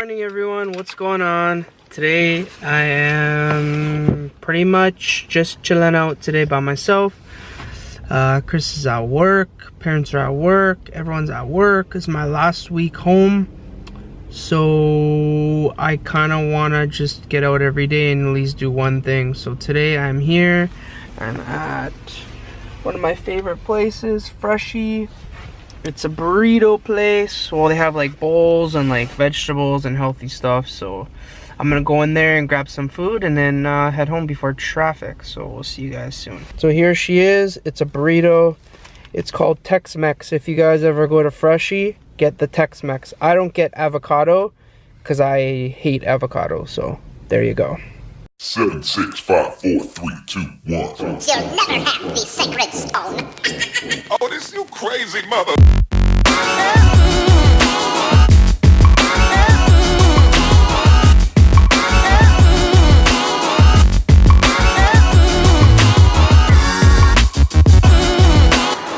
morning everyone, what's going on? Today I am pretty much just chilling out today by myself. Chris is at work, parents are at work, everyone's at work. It's my last week home, so I kind of want to just get out every day and at least do one thing. So today I'm here, I'm at one of my favorite places, Freshie. It's a burrito place. Well, they have like bowls and like vegetables and healthy stuff. So I'm gonna go in there and grab some food and then head home before traffic. So we'll see you guys soon. So here she is. It's a burrito. It's called Tex-Mex. If you guys ever go to Freshie, get the Tex-Mex. I don't get avocado because I hate avocado. So there you go. 7, 6, 5, 4, 3, 2, 1. You'll never have the sacred stone. Oh, this you crazy mother.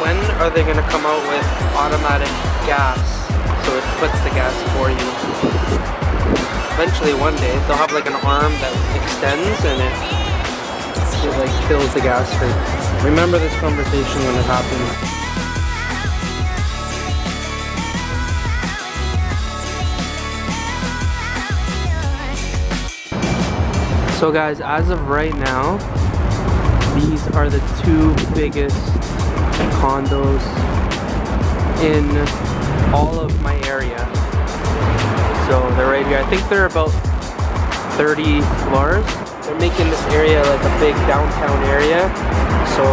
When are they gonna come out with automatic gas so it puts the gas for you? Eventually one day they'll have like an arm that extends and it like fills the gas for you. Remember this conversation when it happens. So guys, as of right now, these are the two biggest condos in all of my area. So they're right here. I think they're about 30 floors. They're making this area like a big downtown area. So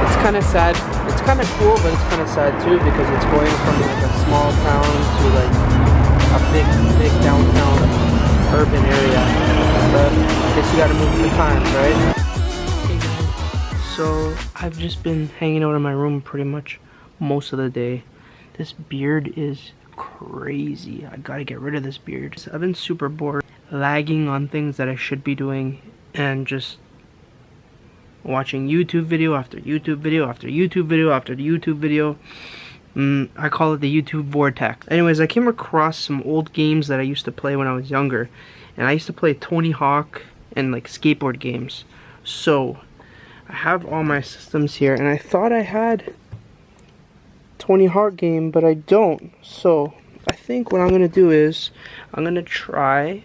it's kind of sad. It's kind of cool, but it's kind of sad too because it's going from like a small town to like a big downtown urban area. But I guess you gotta move with the times, right? Hey guys. So I've just been hanging out in my room pretty much most of the day. This beard is crazy. I gotta get rid of this beard. So I've been super bored, lagging on things that I should be doing and just watching YouTube video after YouTube video after YouTube video after YouTube video. I call it the YouTube vortex. Anyways, I came across some old games that I used to play when I was younger, and I used to play Tony Hawk and like skateboard games. So I have all my systems here, and I thought I had Tony Hawk game, but I don't. So I think what I'm gonna do is I'm gonna try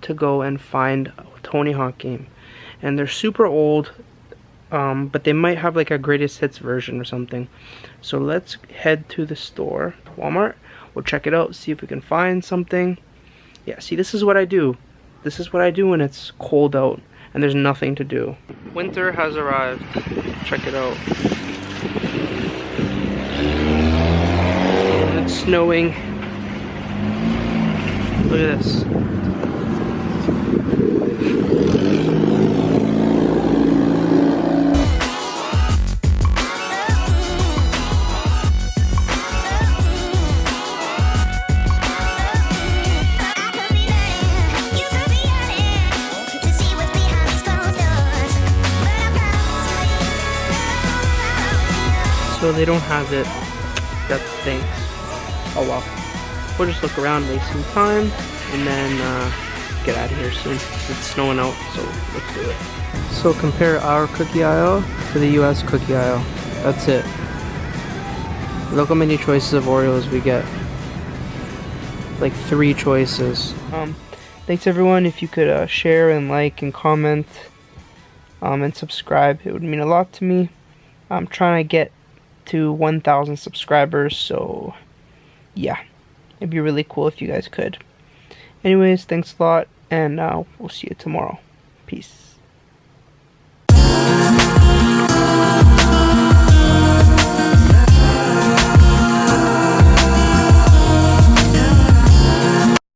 to go and find a Tony Hawk game, and they're super old, but they might have like a greatest hits version or something. So let's head to the store, Walmart. We'll check it out, see if we can find something. Yeah, see, this is what I do. This is what I do when it's cold out and there's nothing to do. Winter has arrived. Check it out. And it's snowing. Look at this. So they don't have it. That stinks. Oh well. We'll just look around, waste some time, and then get out of here soon. It's snowing out, so let's do it. So compare our cookie aisle to the US cookie aisle. That's it. Look how many choices of Oreos we get. Like 3 choices. Thanks everyone. If you could share and like and comment and subscribe, it would mean a lot to me. I'm trying to get to 1,000 subscribers, so yeah, it'd be really cool if you guys could. Anyways, thanks a lot, and we'll see you tomorrow. Peace.